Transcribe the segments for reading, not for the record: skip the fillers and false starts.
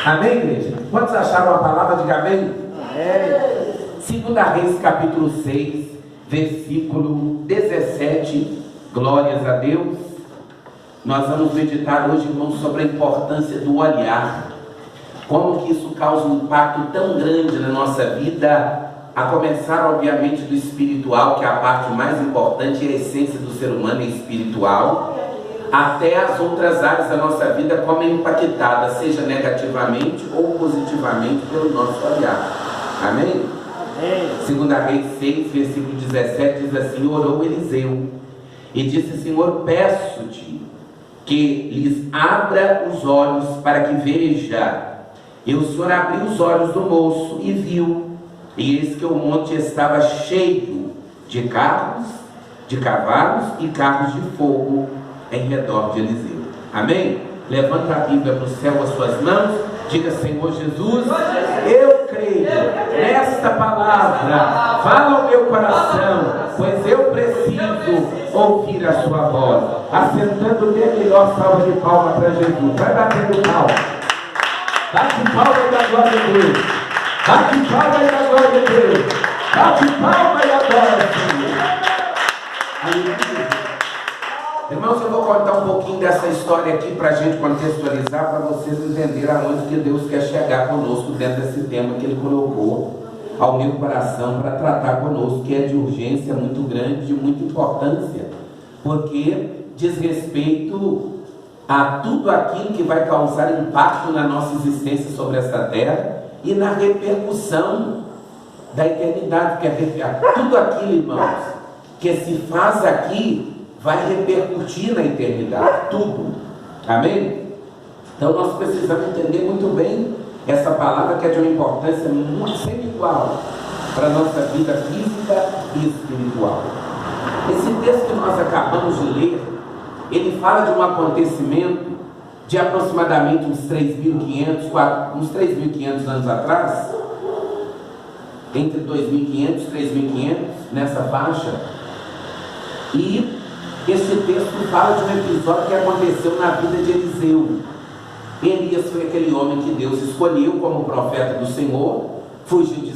Amém, igreja? Quantos acharam a palavra? Diga amém. Segunda Reis, capítulo 6, versículo 17. Glórias a Deus. Nós vamos meditar hoje, irmãos, sobre a importância do olhar. Como que isso causa um impacto tão grande na nossa vida, a começar, obviamente, do espiritual, que é a parte mais importante, e a essência do ser humano é espiritual, até as outras áreas da nossa vida como é impactada, seja negativamente ou positivamente, pelo nosso olhar. Amém? Segunda Reis 6, versículo 17, diz assim: orou Eliseu e disse: Senhor, peço-te que lhes abra os olhos para que veja. E o Senhor abriu os olhos do moço e viu, e eis que o monte estava cheio de carros, de cavalos e carros de fogo em redor de Eliseu. Amém? Levanta a Bíblia para o céu, as suas mãos, diga: Senhor Jesus, eu creio nesta palavra, fala ao meu coração, pois eu preciso ouvir a sua voz. Assentando bem, melhor salva de palma para Jesus. Vai batendo palma. Bate palma e dá glória a Deus. Bate palma e dá glória a Deus. Bate palma e adora, Senhor. Irmãos, eu vou contar um pouquinho dessa história aqui para a gente contextualizar, para vocês entenderem aonde que Deus quer chegar conosco dentro desse tema que Ele colocou ao meu coração para tratar conosco, que é de urgência muito grande, de muita importância, porque diz respeito a tudo aquilo que vai causar impacto na nossa existência sobre esta terra e na repercussão da eternidade, porque tudo aquilo, irmãos, que se faz aqui vai repercutir na eternidade, tudo. Amém? Então nós precisamos entender muito bem essa palavra, que é de uma importância muito sem igual para a nossa vida física e espiritual. Esse texto que nós acabamos de ler, ele fala de um acontecimento de aproximadamente uns 3.500 anos atrás, entre 2.500 e 3.500, nessa faixa. E esse texto fala de um episódio que aconteceu na vida de Eliseu. Elias foi aquele homem que Deus escolheu como profeta do Senhor, fugiu de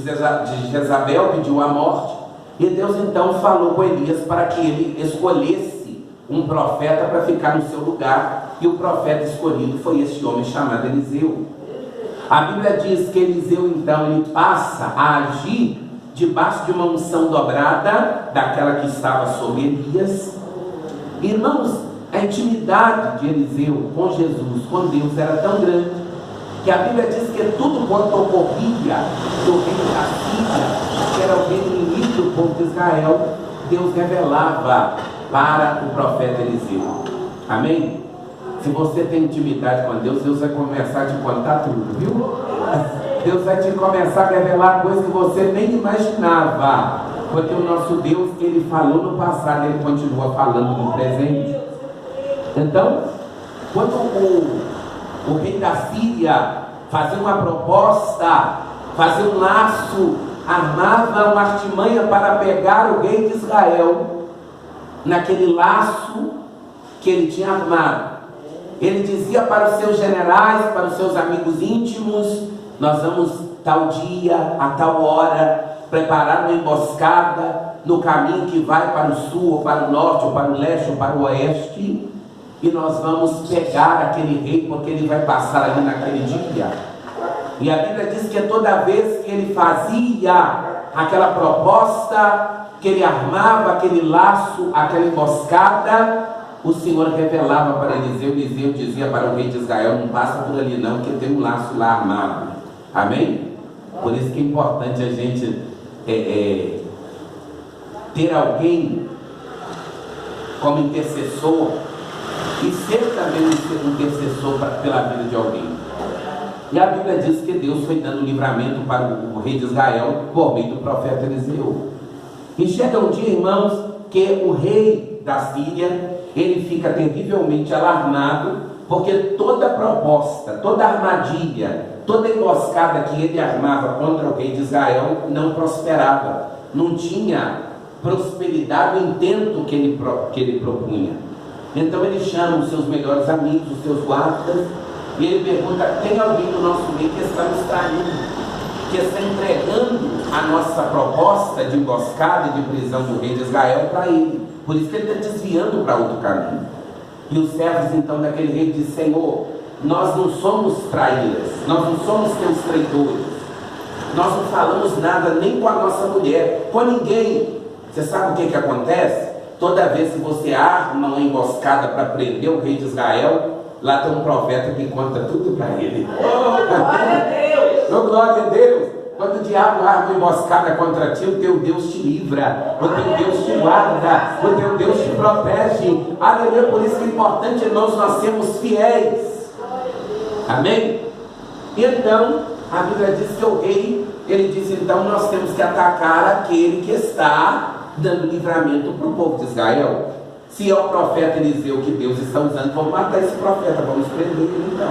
Jezabel, pediu a morte, e Deus então falou com Elias para que ele escolhesse um profeta para ficar no seu lugar, e o profeta escolhido foi este homem chamado Eliseu. A Bíblia diz que Eliseu então ele passa a agir debaixo de uma unção dobrada, daquela que estava sobre Elias. Irmãos, a intimidade de Eliseu com Jesus, com Deus, era tão grande, que a Bíblia diz que tudo quanto ocorria do reino da Síria, que era o reino inimigo do povo de Israel, Deus revelava para o profeta Eliseu. Amém? Se você tem intimidade com Deus, Deus vai começar a te contar tudo, viu? Deus vai te começar a revelar coisas que você nem imaginava, porque o nosso Deus, Ele falou no passado, Ele continua falando no presente. Então, quando o rei da Síria fazia uma proposta, fazia um laço, armava uma artimanha para pegar o rei de Israel, naquele laço que ele tinha armado, ele dizia para os seus generais, para os seus amigos íntimos: nós vamos tal dia, a tal hora, preparar uma emboscada no caminho que vai para o sul, ou para o norte, ou para o leste, ou para o oeste, e nós vamos pegar aquele rei, porque ele vai passar ali naquele dia. E a Bíblia diz que toda vez que ele fazia aquela proposta, que ele armava aquele laço, aquela emboscada, o Senhor revelava para Eliseu, Eliseu dizia para o rei de Israel: não passa por ali não, que tem um laço lá armado. Amém? Por isso que é importante a gente ter alguém como intercessor e ser também um intercessor pela vida de alguém. E a Bíblia diz que Deus foi dando livramento para o rei de Israel por meio do profeta Eliseu. E chega um dia, irmãos, que o rei da Síria, ele fica terrivelmente alarmado, porque toda proposta, toda armadilha, toda emboscada que ele armava contra o rei de Israel não prosperava, não tinha prosperidade no intento que ele propunha. Então ele chama os seus melhores amigos, os seus guardas, e ele pergunta: tem alguém no nosso meio que está nos traindo, que está entregando a nossa proposta de emboscada e de prisão do rei de Israel para ele? Por isso que ele está desviando para outro caminho. E os servos então daquele rei dizem: Senhor, nós não somos traíras, nós não somos teus traidores, nós não falamos nada nem com a nossa mulher, com ninguém. Você sabe o que acontece? Toda vez que você arma uma emboscada para prender o rei de Israel, lá tem um profeta que conta tudo para ele. Oh, glória a Deus! Oh, glória a Deus! Quando o diabo arma uma emboscada contra ti, o teu Deus te livra, o teu Deus te guarda, o teu Deus te protege. Aleluia! Por isso que é importante, irmãos, nós sermos fiéis. Amém? E então, a Bíblia diz que o rei, ele diz: então nós temos que atacar aquele que está dando livramento para o povo de Israel. Se é o profeta Eliseu que Deus está usando, vamos matar esse profeta, vamos prender ele então.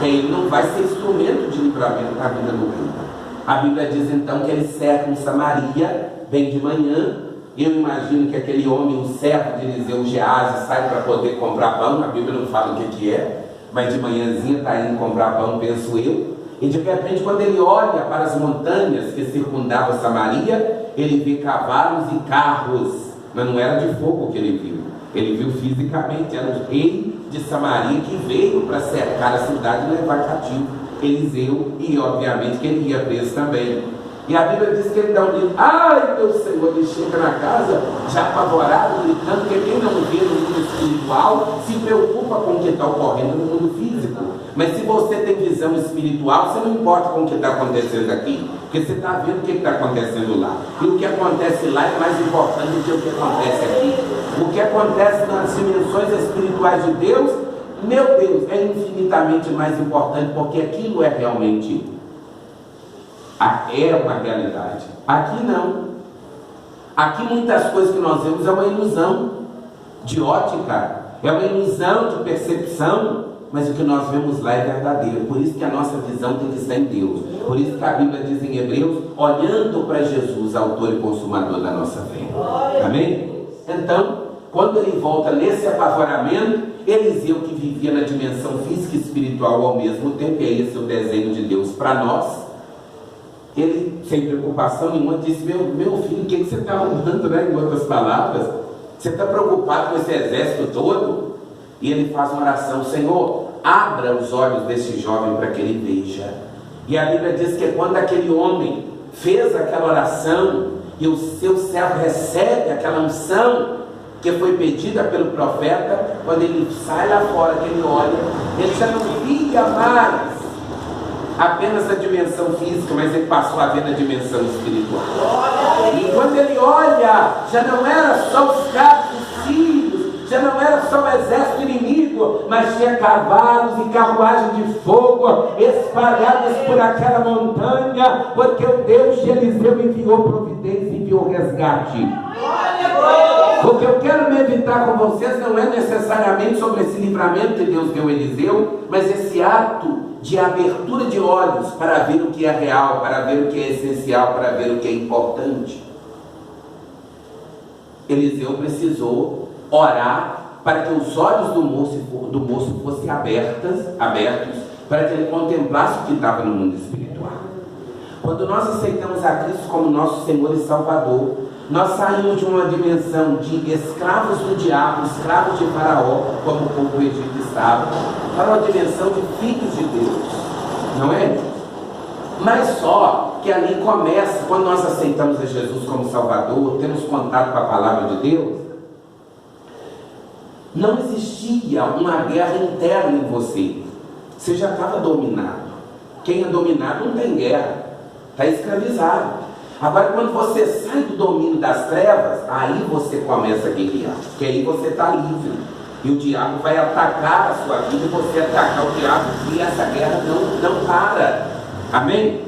Ele não vai ser instrumento de livramento na vida do rei. A Bíblia diz então que eles cercam Samaria bem de manhã. Eu imagino que aquele homem, o servo de Eliseu, Geazi, sai para poder comprar pão. A Bíblia não fala o que é, mas de manhãzinha está indo comprar pão, penso eu. E de repente, quando ele olha para as montanhas que circundavam Samaria, ele vê cavalos e carros, mas não era de fogo que ele viu. Ele viu fisicamente, era o rei de Samaria que veio para cercar a cidade e levar cativo Eliseu, e obviamente que ele ia preso também. E a Bíblia diz que ele dá um grito: ai meu Senhor! Ele chega na casa já apavorado, gritando, porque quem não vê no mundo espiritual se preocupa com o que está ocorrendo no mundo físico. Mas se você tem visão espiritual, você não importa com o que está acontecendo aqui, porque você está vendo o que está acontecendo lá. E o que acontece lá é mais importante do que o que acontece aqui. O que acontece nas dimensões espirituais de Deus, meu Deus, é infinitamente mais importante, porque aquilo é realmente uma realidade. Aqui não. Aqui muitas coisas que nós vemos é uma ilusão de ótica, é uma ilusão de percepção, mas o que nós vemos lá é verdadeiro. Por isso que a nossa visão tem que estar em Deus. Por isso que a Bíblia diz em Hebreus: olhando para Jesus, autor e consumador da nossa fé. Amém? Então, quando ele volta nesse apavoramento, Eliseu, que vivia na dimensão física e espiritual ao mesmo tempo, e esse é o desenho de Deus para nós, ele, sem preocupação nenhuma, disse: meu filho, o que você está arrumando, né? Em outras palavras, você está preocupado com esse exército todo? E ele faz uma oração: Senhor, abra os olhos desse jovem para que ele veja. E a Bíblia diz que quando aquele homem fez aquela oração e o seu servo recebe aquela unção que foi pedida pelo profeta, quando ele sai lá fora, que ele olha, ele já não via mais apenas a dimensão física, mas ele passou a ver na dimensão espiritual. E quando ele olha, já não era só os carros, os filhos, já não era só o exército inimigo, mas tinha cavalos e carruagens de fogo espalhados por aquela montanha, porque o Deus de Eliseu enviou providência, enviou resgate. O que eu quero meditar com vocês não é necessariamente sobre esse livramento que Deus deu a Eliseu, mas esse ato de abertura de olhos para ver o que é real, para ver o que é essencial, para ver o que é importante. Eliseu precisou orar para que os olhos do moço fossem abertos, para que ele contemplasse o que estava no mundo espiritual. Quando nós aceitamos a Cristo como nosso Senhor e Salvador, nós saímos de uma dimensão de escravos do diabo, escravos de Faraó, como o povo do Egito estava, para uma dimensão de filhos de Deus, não é? Mas só que ali começa, quando nós aceitamos a Jesus como Salvador, temos contato com a palavra de Deus, Não existia uma guerra interna em você. Você já estava dominado. Quem é dominado não tem guerra, está escravizado. Agora, quando você sai do domínio das trevas, aí você começa a guerrear, porque aí você está livre. E o diabo vai atacar a sua vida e você atacar o diabo, e essa guerra não para. Amém?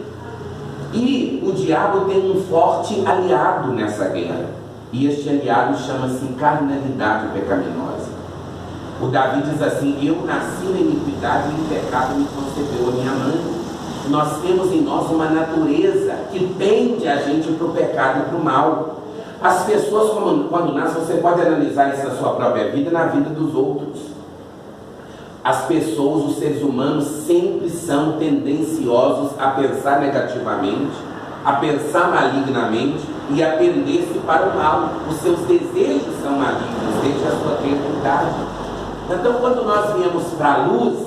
E o diabo tem um forte aliado nessa guerra. E este aliado chama-se carnalidade pecaminosa. O Davi diz assim: eu nasci na iniquidade e em pecado me concebeu a minha mãe. Nós temos em nós uma natureza que pende a gente para o pecado e para o mal. As pessoas, quando nascem, você pode analisar isso na sua própria vida e na vida dos outros. As pessoas, os seres humanos, sempre são tendenciosos a pensar negativamente, a pensar malignamente e a pender-se para o mal. Os seus desejos são malignos desde a sua tenridade. Então, quando nós viemos para a luz,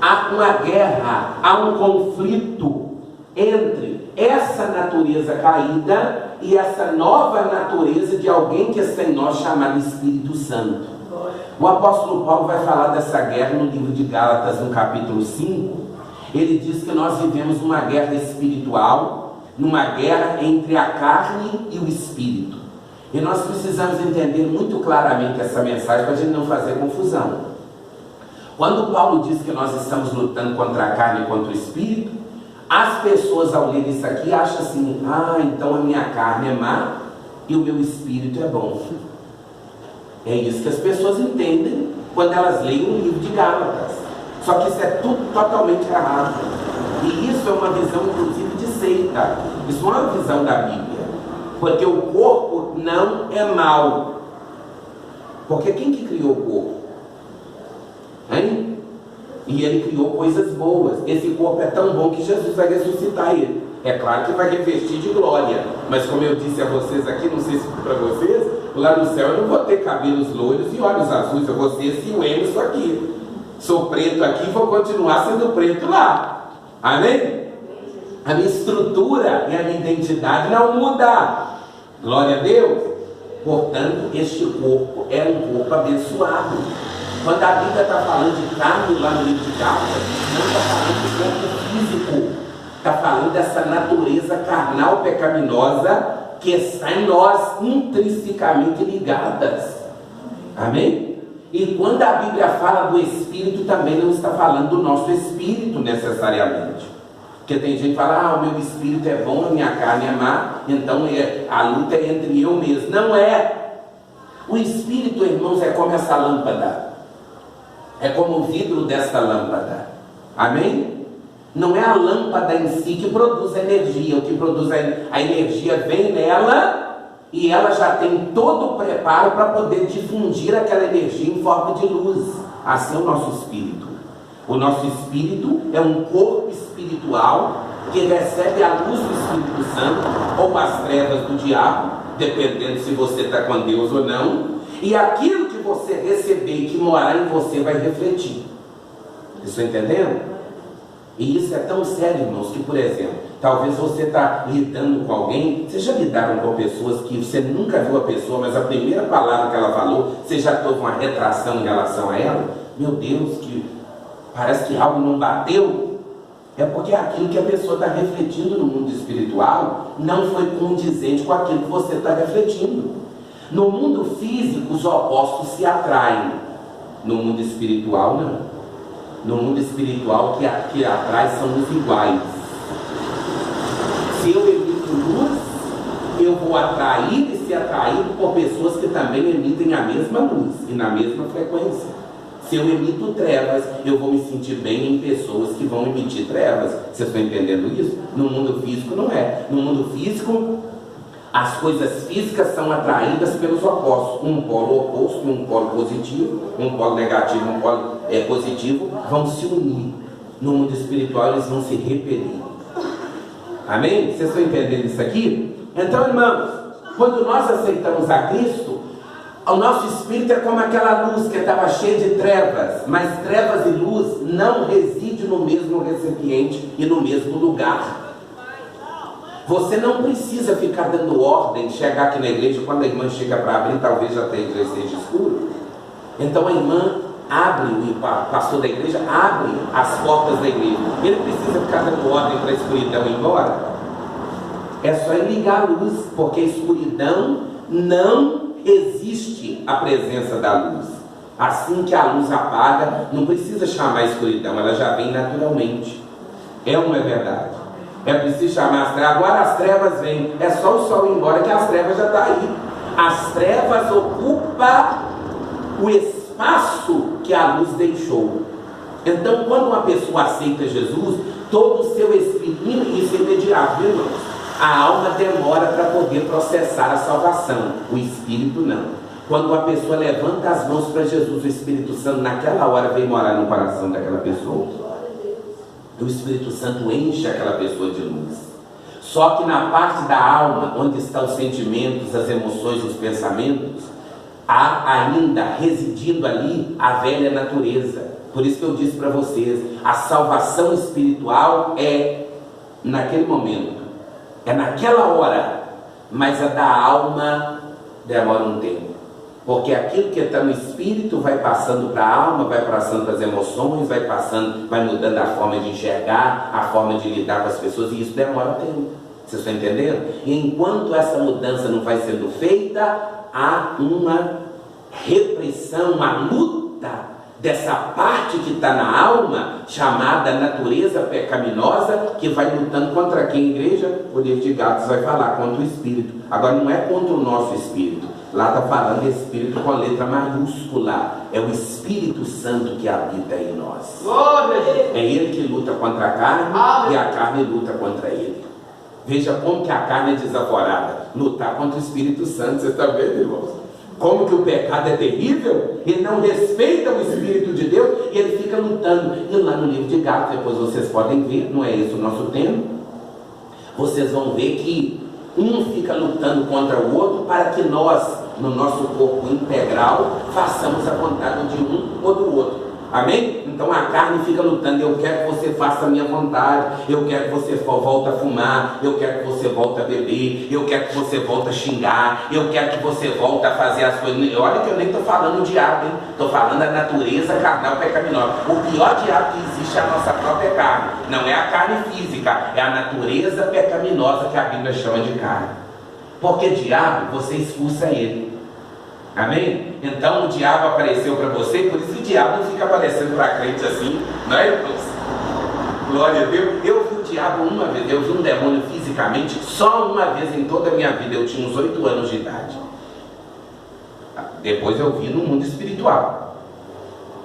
há uma guerra, há um conflito entre essa natureza caída e essa nova natureza de alguém que está em nós, chamado Espírito Santo. O apóstolo Paulo vai falar dessa guerra no livro de Gálatas, no capítulo 5. Ele diz que nós vivemos uma guerra espiritual, numa guerra entre a carne e o espírito. E nós precisamos entender muito claramente essa mensagem para a gente não fazer confusão. Quando Paulo diz que nós estamos lutando contra a carne e contra o espírito, as pessoas ao ler isso aqui acham assim: então a minha carne é má e o meu espírito é bom. É isso que as pessoas entendem quando elas leem o livro de Gálatas. Só que isso é tudo totalmente errado. E isso é uma visão, inclusive, de seita. Isso não é uma visão da Bíblia. Porque o corpo não é mau. Porque quem que criou o corpo? Hein? E ele criou coisas boas. Esse corpo é tão bom que Jesus vai ressuscitar ele. É claro que vai revestir de glória. Mas como eu disse a vocês aqui, não sei se para vocês, lá no céu eu não vou ter cabelos loiros e olhos azuis. Eu vou ser esse o Emerson aqui. Sou preto aqui e vou continuar sendo preto lá. Amém? A minha estrutura e a minha identidade não muda. Glória a Deus. Portanto, este corpo é um corpo abençoado. Quando a Bíblia está falando de carne lá no livro de Gálatas, não está falando de corpo físico, está falando dessa natureza carnal pecaminosa que está em nós, intrinsecamente ligadas. Amém? E quando a Bíblia fala do Espírito, também não está falando do nosso espírito necessariamente. Porque tem gente que fala: o meu espírito é bom, a minha carne é má, então a luta é entre eu mesmo. Não é. O espírito, irmãos, é como essa lâmpada. É como o vidro desta lâmpada. Amém? Não é a lâmpada em si que produz energia. O que produz a energia vem nela e ela já tem todo o preparo para poder difundir aquela energia em forma de luz. Assim é o nosso espírito. O nosso espírito é um corpo espiritual que recebe a luz do Espírito Santo ou as trevas do diabo, dependendo se você está com Deus ou não. E aquilo que você receber e que morar em você vai refletir. Vocês estão entendendo? E isso é tão sério, irmãos, que, por exemplo, talvez você está lidando com alguém. Vocês já lidaram com pessoas que você nunca viu a pessoa, mas a primeira palavra que ela falou, você já teve uma retração em relação a ela? Meu Deus, que parece que algo não bateu. É porque aquilo que a pessoa está refletindo no mundo espiritual não foi condizente com aquilo que você está refletindo. No mundo físico, os opostos se atraem. No mundo espiritual, não. No mundo espiritual, que atrai são os iguais. Se eu emito luz, eu vou atrair e ser atraído por pessoas que também emitem a mesma luz e na mesma frequência. Se eu emito trevas, eu vou me sentir bem em pessoas que vão emitir trevas. Vocês estão entendendo isso? No mundo físico não é. No mundo físico, as coisas físicas são atraídas pelos opostos. Um polo oposto e um polo positivo, um polo negativo e um polo positivo vão se unir. No mundo espiritual eles vão se repelir. Amém? Vocês estão entendendo isso aqui? Então, irmãos, quando nós aceitamos a Cristo, o nosso espírito é como aquela luz que estava cheia de trevas. Mas trevas e luz não residem no mesmo recipiente e no mesmo lugar. Você não precisa ficar dando ordem, chegar aqui na igreja, quando a irmã chega para abrir, talvez já a igreja esteja escura. Então a irmã abre, o pastor da igreja abre as portas da igreja. Ele precisa ficar dando ordem para a escuridão ir embora? É só ele ligar a luz, porque a escuridão não resiste à presença da luz. Assim que a luz apaga, não precisa chamar a escuridão, ela já vem naturalmente. É ou não é verdade? É preciso chamar as trevas. Agora as trevas vêm, é só o sol ir embora que as trevas já estão aí. As trevas ocupam o espaço que a luz deixou. Então, quando uma pessoa aceita Jesus, todo o seu espírito, isso é imediato, viu, irmãos? A alma demora para poder processar a salvação, o espírito não. Quando uma pessoa levanta as mãos para Jesus, o Espírito Santo naquela hora vem morar no coração daquela pessoa. O Espírito Santo enche aquela pessoa de luz. Só que na parte da alma, onde estão os sentimentos, as emoções, os pensamentos, há ainda residindo ali a velha natureza. Por isso que eu disse para vocês, a salvação espiritual é naquele momento, é naquela hora, mas a da alma demora um tempo. Porque aquilo que está no espírito vai passando para a alma, vai passando para as emoções, vai passando, vai mudando a forma de enxergar, a forma de lidar com as pessoas, e isso demora tempo. Vocês estão entendendo? E enquanto essa mudança não vai sendo feita, há uma repressão, uma luta dessa parte que está na alma, chamada natureza pecaminosa, que vai lutando contra quem, igreja? O livro de Gálatas vai falar contra o espírito. Agora não é contra o nosso espírito. Lá está falando de espírito com letra maiúscula. É o Espírito Santo que habita em nós. É ele que luta contra a carne e a carne luta contra ele. Veja como que a carne é desaforada. Lutar contra o Espírito Santo. Vocês estão vendo, irmãos? Como que o pecado é terrível. Ele não respeita o Espírito de Deus e ele fica lutando. E lá no livro de Gálatas, depois vocês podem ver, não é esse o nosso tema, vocês vão ver que um fica lutando contra o outro para que nós, no nosso corpo integral, façamos a vontade de um ou do outro. Amém? Então a carne fica lutando. Eu quero que você faça a minha vontade. Eu quero que você volte a fumar. Eu quero que você volte a beber. Eu quero que você volte a xingar. Eu quero que você volte a fazer as coisas. Olha que eu nem estou falando o diabo, hein? Estou falando da natureza carnal pecaminosa. O pior diabo que existe é a nossa própria carne. Não é a carne física, é a natureza pecaminosa que a Bíblia chama de carne. Porque diabo, você expulsa ele. Amém? Então o diabo apareceu para você, por isso o diabo não fica aparecendo para crente assim, não é, irmãos? Glória a Deus. Eu vi o diabo uma vez, eu vi um demônio fisicamente, só uma vez em toda a minha vida. Eu tinha uns 8 anos de idade. Depois eu vi no mundo espiritual.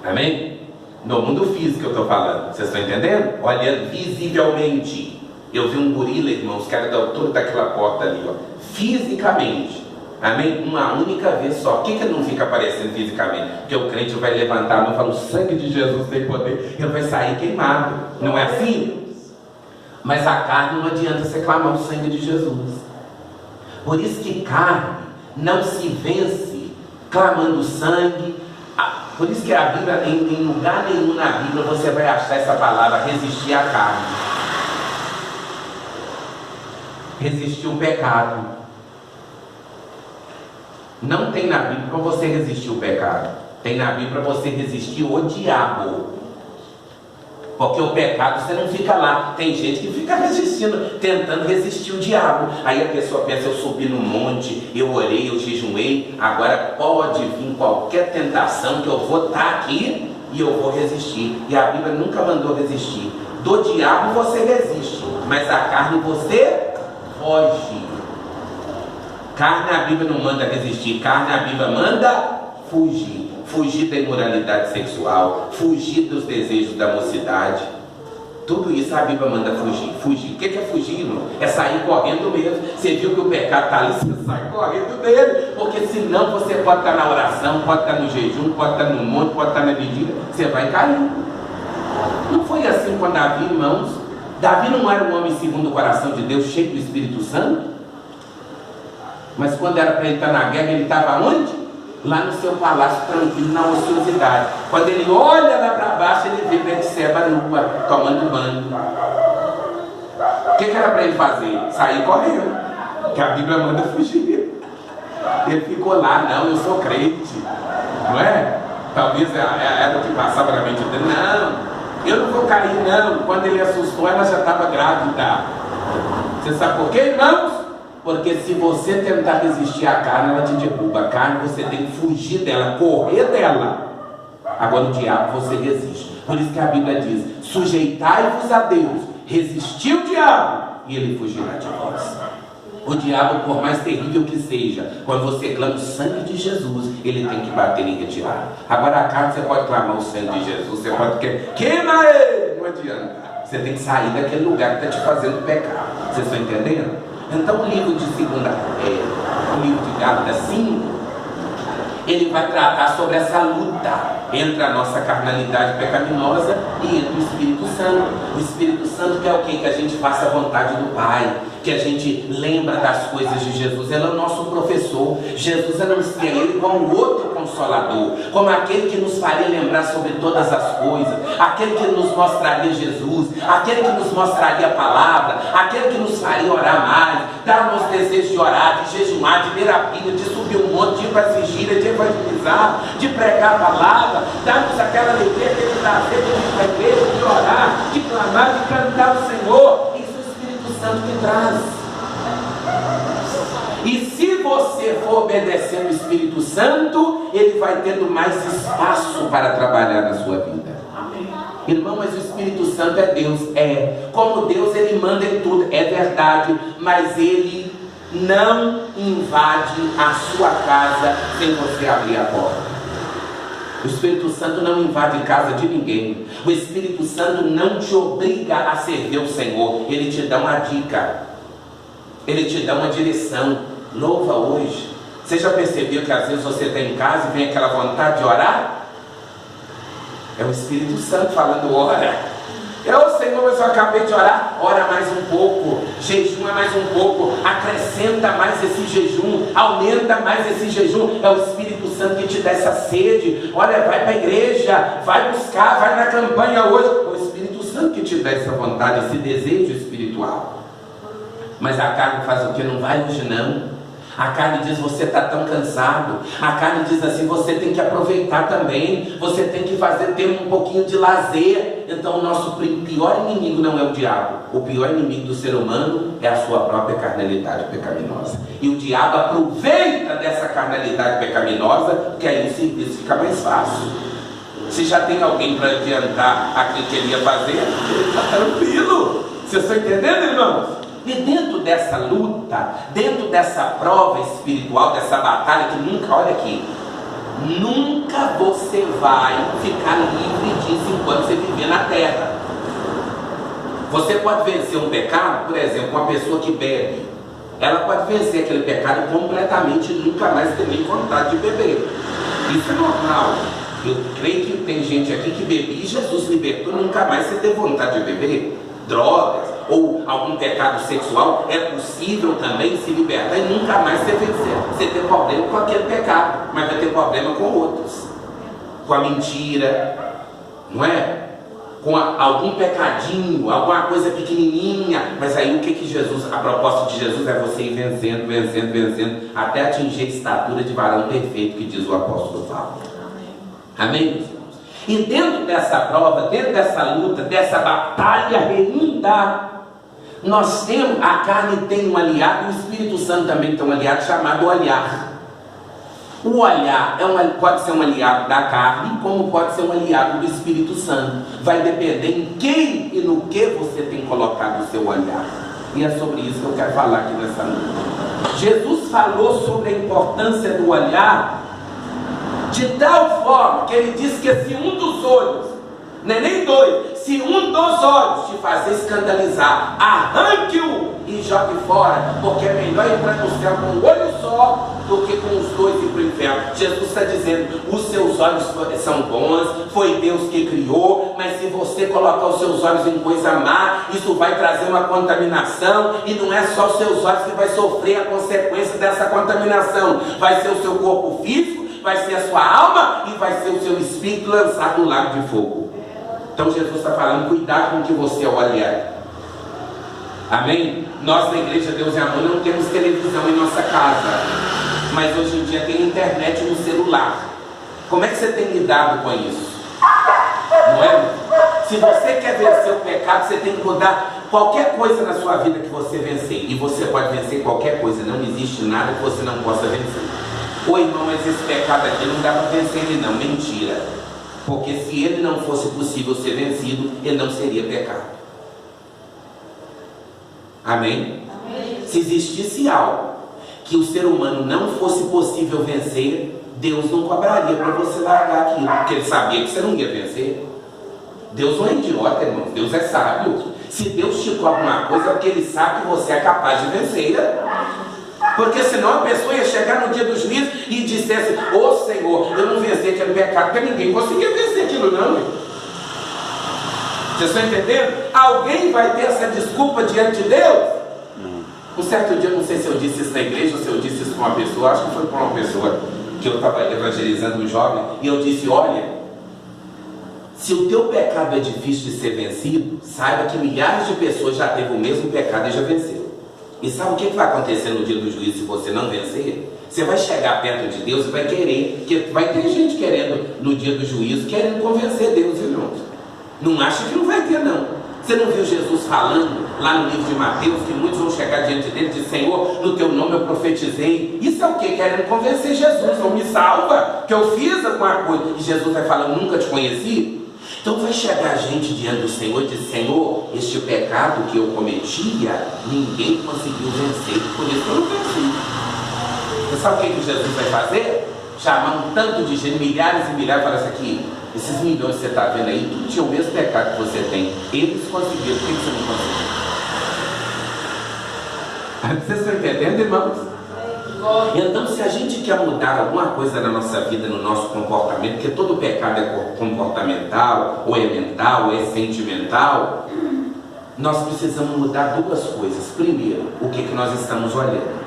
Amém? No mundo físico eu estou falando, vocês estão entendendo? Olhando visivelmente. Eu vi um gorila, irmãos, que era da altura daquela porta ali, ó. Fisicamente. Amém? Uma única vez só. Por que não fica aparecendo fisicamente? Porque o crente vai levantar a mão e falar: o sangue de Jesus tem poder, ele vai sair queimado. Não é assim? Mas a carne não adianta você clamar o sangue de Jesus. Por isso que carne não se vence clamando sangue. Por isso que a Bíblia, em lugar nenhum na Bíblia você vai achar essa palavra resistir à carne. Resistir o pecado. Não tem na Bíblia para você resistir o pecado. Tem na Bíblia para você resistir o diabo. Porque o pecado você não fica lá. Tem gente que fica resistindo, tentando resistir o diabo. Aí a pessoa pensa: eu subi no monte, eu orei, eu jejuei, agora pode vir qualquer tentação que eu vou estar aqui e eu vou resistir. E a Bíblia nunca mandou resistir. Do diabo você resiste, mas a carne você foge. Carne a Bíblia não manda resistir, carne a Bíblia manda fugir. Fugir da imoralidade sexual, fugir dos desejos da mocidade. Tudo isso a Bíblia manda fugir. Fugir. O que é fugir, irmão? É sair correndo mesmo. Você viu que o pecado está ali, você sai correndo dele. Porque senão você pode estar na oração, pode estar no jejum, pode estar no monte, pode estar na vigília, você vai cair. Não foi assim com Davi, irmãos? Davi não era um homem segundo o coração de Deus, cheio do Espírito Santo? Mas quando era para ele estar na guerra, ele estava onde? Lá no seu palácio, tranquilo, na ociosidade. Quando ele olha lá para baixo, ele vê Betseba nua, tomando banho. O que era para ele fazer? Sair correndo, que a Bíblia manda fugir. Ele ficou lá: não, eu sou crente, não é? Talvez era o que passava na mente dele. Não, eu não vou cair não. Quando ele assustou, ela já estava grávida. Você sabe por quê, irmãos? Porque se você tentar resistir à carne, ela te derruba. A carne você tem que fugir dela, correr dela. Agora o diabo você resiste. Por isso que a Bíblia diz: sujeitai-vos a Deus, resistir o diabo e ele fugirá de vós. O diabo, por mais terrível que seja, quando você clama o sangue de Jesus, ele tem que bater e retirar. Agora a carne você pode clamar o sangue de Jesus, você pode queima ele, não adianta. Você tem que sair daquele lugar que está te fazendo pecar. Vocês estão entendendo? Então o livro de o livro de Gálatas 5, ele vai tratar sobre essa luta entre a nossa carnalidade pecaminosa e entre o Espírito Santo. O Espírito Santo quer o quê? Que a gente faça a vontade do Pai, que a gente lembra das coisas de Jesus. Ele é o nosso professor. Jesus anuncia ele como outro consolador, como aquele que nos faria lembrar sobre todas as coisas, aquele que nos mostraria Jesus, aquele que nos mostraria a palavra, aquele que nos faria orar mais, dar-nos desejo de orar, de jejumar, de ver a Bíblia, de subir um monte, de ir para as vigílias, de evangelizar, de pregar a palavra, dar-nos aquela alegria, aquele prazer de ir para a igreja, de orar, de clamar, de cantar o Senhor. Isso é o Espírito Santo que traz. E se você for obedecendo o Espírito Santo, ele vai tendo mais espaço para trabalhar na sua vida. Amém. Irmão, mas o Espírito Santo é Deus. Como Deus, ele manda em tudo, é verdade, mas ele não invade a sua casa sem você abrir a porta. O Espírito Santo não invade casa de ninguém. O Espírito Santo não te obriga a servir o Senhor. Ele te dá uma dica, ele te dá uma direção. Louva hoje. Você já percebeu que às vezes você está em casa e vem aquela vontade de orar? É o Espírito Santo falando: ora. Senhor, mas eu acabei de orar. Ora mais um pouco, jejuma mais um pouco, acrescenta mais esse jejum, aumenta mais esse jejum. É o Espírito Santo que te dá essa sede. Olha, vai para a igreja, vai buscar, vai na campanha hoje. É o Espírito Santo que te dá essa vontade, esse desejo espiritual. Mas a carne faz o que? Não vai hoje não. A carne diz: você está tão cansado. A carne diz assim: você tem que aproveitar também, você tem que ter um pouquinho de lazer. Então o nosso pior inimigo não é o diabo. O pior inimigo do ser humano é a sua própria carnalidade pecaminosa. E o diabo aproveita dessa carnalidade pecaminosa, porque aí o serviço fica mais fácil. Se já tem alguém para adiantar aquilo que ele ia fazer, ele está tranquilo. Vocês estão entendendo, irmãos? E dentro dessa luta, dentro dessa prova espiritual, dessa batalha que nunca, olha aqui, nunca você vai ficar livre disso enquanto você viver na terra. Você pode vencer um pecado, por exemplo, uma pessoa que bebe, ela pode vencer aquele pecado completamente e nunca mais ter nem vontade de beber. Isso é normal. Eu creio que tem gente aqui que bebia e Jesus libertou, nunca mais você ter vontade de beber. Drogas ou algum pecado sexual, é possível também se libertar e nunca mais você vencer. Você tem problema com aquele pecado, mas vai ter problema com outros, com a mentira, não é? Com algum pecadinho, alguma coisa pequenininha. Mas aí o que Jesus, a proposta de Jesus é você ir vencendo, vencendo, vencendo, até atingir a estatura de varão perfeito, que diz o apóstolo Paulo. Amém, meus irmãos? E dentro dessa prova, dentro dessa luta, dessa batalha renhida, nós temos, a carne tem um aliado, o Espírito Santo também tem um aliado chamado olhar. O olhar pode ser um aliado da carne, como pode ser um aliado do Espírito Santo. Vai depender em quem e no que você tem colocado o seu olhar. E é sobre isso que eu quero falar aqui nessa noite. Jesus falou sobre a importância do olhar de tal forma que ele disse que se um dos olhos, não é nem dois, se um dos olhos te fazer escandalizar, arranque-o e jogue fora, porque é melhor entrar no céu com um olho só do que com os dois ir para o inferno. Jesus está dizendo: os seus olhos são bons, foi Deus que criou, mas se você colocar os seus olhos em coisa má, isso vai trazer uma contaminação, e não é só os seus olhos que vai sofrer a consequência dessa contaminação, vai ser o seu corpo físico, vai ser a sua alma e vai ser o seu espírito lançado no lago de fogo. Então Jesus está falando: cuidado com o que você olha. Amém? Nós na Igreja Deus e Amor não temos televisão em nossa casa, mas hoje em dia tem internet no celular. Como é que você tem lidado com isso? Não é? Se você quer vencer o pecado, você tem que mudar qualquer coisa na sua vida que você vencer. E você pode vencer qualquer coisa. Não existe nada que você não possa vencer. Ô irmão, mas esse pecado aqui não dá para vencer ele não. Mentira. Porque se ele não fosse possível ser vencido, ele não seria pecado. Amém? Amém. Se existisse algo que o ser humano não fosse possível vencer, Deus não cobraria para você largar aquilo, porque ele sabia que você não ia vencer. Deus não é idiota, irmão. Deus é sábio. Se Deus te cobra uma coisa, é porque ele sabe que você é capaz de vencer. Porque senão a pessoa ia chegar no dia do juízo e dissesse: ô Senhor, eu não venci aquele pecado, porque ninguém conseguia vencer aquilo não. Vocês estão entendendo? Alguém vai ter essa desculpa diante de Deus? Um certo dia, não sei se eu disse isso na igreja ou se eu disse isso para uma pessoa, acho que foi para uma pessoa que eu estava evangelizando um jovem, e eu disse: olha, se o teu pecado é difícil de ser vencido, saiba que milhares de pessoas já teve o mesmo pecado e já venceu. E sabe o que vai acontecer no dia do juízo se você não vencer? Você vai chegar perto de Deus e vai querer, porque vai ter gente querendo no dia do juízo, querendo convencer Deus, irmãos. Não acha que não vai ter não. Você não viu Jesus falando lá no livro de Mateus que muitos vão chegar diante dele e dizer: Senhor, no teu nome eu profetizei. Isso é o que? Querendo convencer Jesus. Não me salva, que eu fiz alguma coisa. E Jesus vai falar: nunca te conheci. Então vai chegar gente diante do Senhor e dizer: Senhor, este pecado que eu cometia, ninguém conseguiu vencer, por isso eu não venci. Você sabe o que Jesus vai fazer? Chamar um tanto de gente, milhares e milhares, para isso aqui. Esses milhões que você está vendo aí, tudo tinha o mesmo pecado que você tem. Eles conseguiram, por que você não conseguiu? Vocês estão entendendo, irmãos? Então, se a gente quer mudar alguma coisa na nossa vida, no nosso comportamento, porque todo pecado é comportamental, ou é mental, ou é sentimental, nós precisamos mudar duas coisas. Primeiro, o que nós estamos olhando.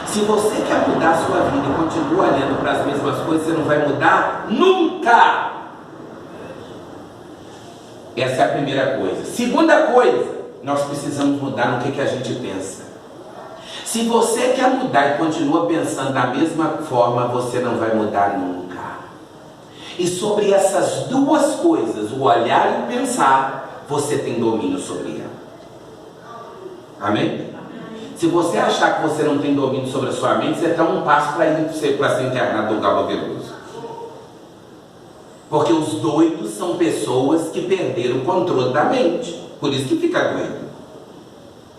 Se você quer mudar a sua vida e continua olhando para as mesmas coisas, você não vai mudar nunca. Essa é a primeira coisa. Segunda coisa, nós precisamos mudar no que a gente pensa. Se você quer mudar e continua pensando da mesma forma, você não vai mudar nunca. E sobre essas duas coisas, o olhar e o pensar, você tem domínio sobre ela. Amém? Se você achar que você não tem domínio sobre a sua mente, você está um passo para ser internado no Cabo Veloso. Porque os doidos são pessoas que perderam o controle da mente. Por isso que fica doido.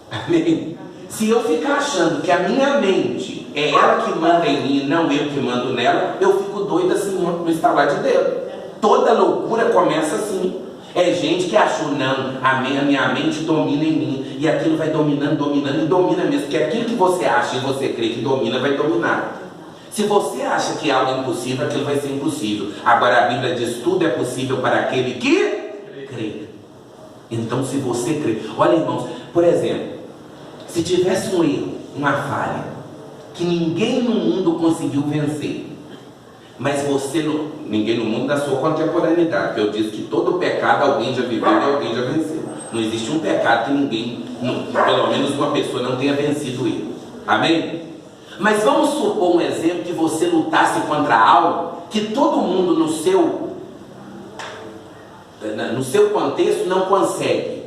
Amém? Se eu ficar achando que a minha mente é ela que manda em mim, não eu que mando nela, eu fico doido assim no estalar de dedo. Toda loucura começa assim. É gente que achou: não, a minha mente domina em mim. E aquilo vai dominando, dominando, e domina mesmo. Porque aquilo que você acha e você crê que domina, vai dominar. Se você acha que algo é impossível, aquilo vai ser impossível. Agora a Bíblia diz: tudo é possível para aquele que crê. Então, se você crê... Olha, irmãos, por exemplo, se tivesse um erro, uma falha, que ninguém no mundo conseguiu vencer, mas você, ninguém no mundo da sua contemporaneidade, que eu disse que todo pecado alguém já viveu e alguém já venceu. Não existe um pecado que ninguém, pelo menos uma pessoa, não tenha vencido ele. Amém? Mas vamos supor um exemplo que você lutasse contra algo que todo mundo no seu contexto não consegue.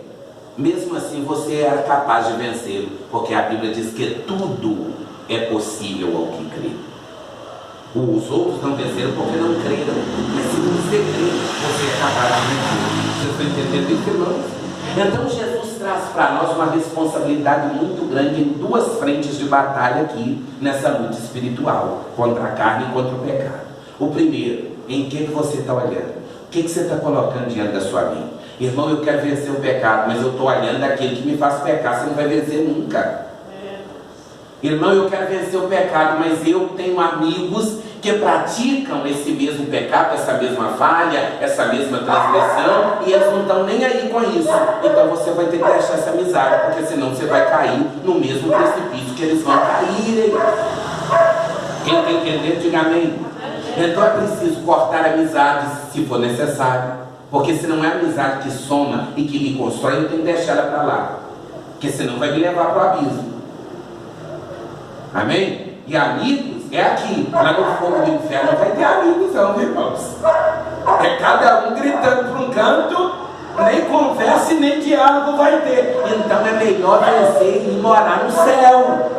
Mesmo assim você era capaz de vencê-lo, porque a Bíblia diz que tudo é possível ao que crê. Os outros não venceram porque não creram, mas se você crê, você é capaz de vencer. Vocês estão entendendo isso, irmãos? Então Jesus traz para nós uma responsabilidade muito grande em duas frentes de batalha aqui, nessa luta espiritual, contra a carne e contra o pecado. O primeiro, em que você está olhando? O que você está colocando diante da sua mente? Irmão, eu quero vencer o pecado, mas eu estou olhando aquele que me faz pecar, você não vai vencer nunca. Irmão, eu quero vencer o pecado, mas eu tenho amigos que praticam esse mesmo pecado, essa mesma falha, essa mesma transgressão, e eles não estão nem aí com isso. Então você vai ter que deixar essa amizade, porque senão você vai cair no mesmo precipício que eles vão cair. Quem está entendendo, diga amém. Então é preciso cortar amizades se for necessário. Porque se não é a amizade que soma e que me constrói, eu tenho que deixar ela para lá. Porque senão vai me levar para o abismo. Amém? E amigos É aqui, lá no fogo do inferno não vai ter amigos não, irmãos. É cada um gritando para um canto, nem conversa e nem diálogo vai ter. Então é melhor você ir morar no céu.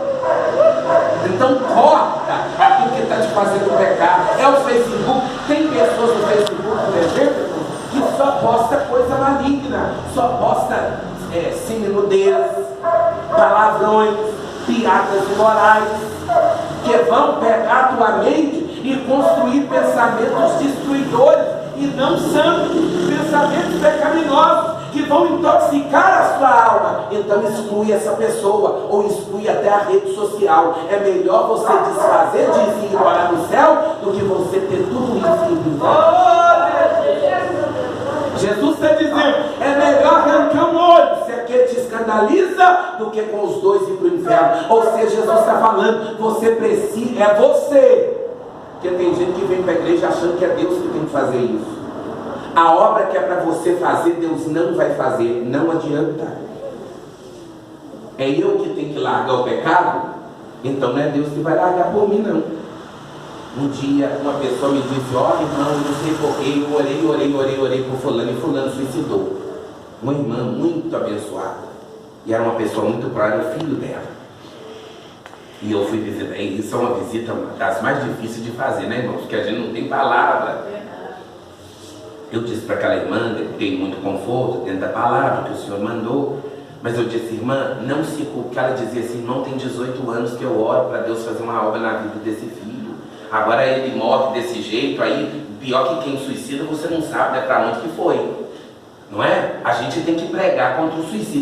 Então corta aquilo que está te fazendo pecar. É o Facebook. Tem pessoas no Facebook, por exemplo, que só posta coisa maligna, só posta seminudez, palavrões, piadas imorais, que vão pegar a tua mente e construir pensamentos destruidores e não santos, pensamentos pecaminosos que vão intoxicar a sua alma. Então exclui essa pessoa, ou exclui até a rede social. É melhor você desfazer disso e ir morar no céu do que você ter tudo isso e vir. Jesus está dizendo, é melhor arrancar um olho se aquele te escandaliza do que com os dois ir para o inferno. Ou seja, Jesus está falando, você precisa, é você. Porque tem gente que vem para a igreja achando que é Deus que tem que fazer isso. A obra que é para você fazer, Deus não vai fazer, não adianta. É eu que tenho que largar o pecado? Então não é Deus que vai largar por mim, não. Um dia uma pessoa me disse, ó irmão, eu não sei porquê, eu orei por fulano e fulano suicidou. Uma irmã muito abençoada. E era uma pessoa muito próxima, o filho dela. E eu fui visitar, e isso é uma visita das mais difíceis de fazer, né irmãos? Porque a gente não tem palavra. Eu disse para aquela irmã, eu tenho muito conforto dentro da palavra que o Senhor mandou. Mas eu disse, irmã, não se culpe, porque ela dizia assim, irmão, tem 18 anos que eu oro para Deus fazer uma obra na vida desse filho. Agora ele morre desse jeito, aí pior que quem suicida, você não sabe, né, para onde que foi. Não é? A gente tem que pregar contra o suicídio.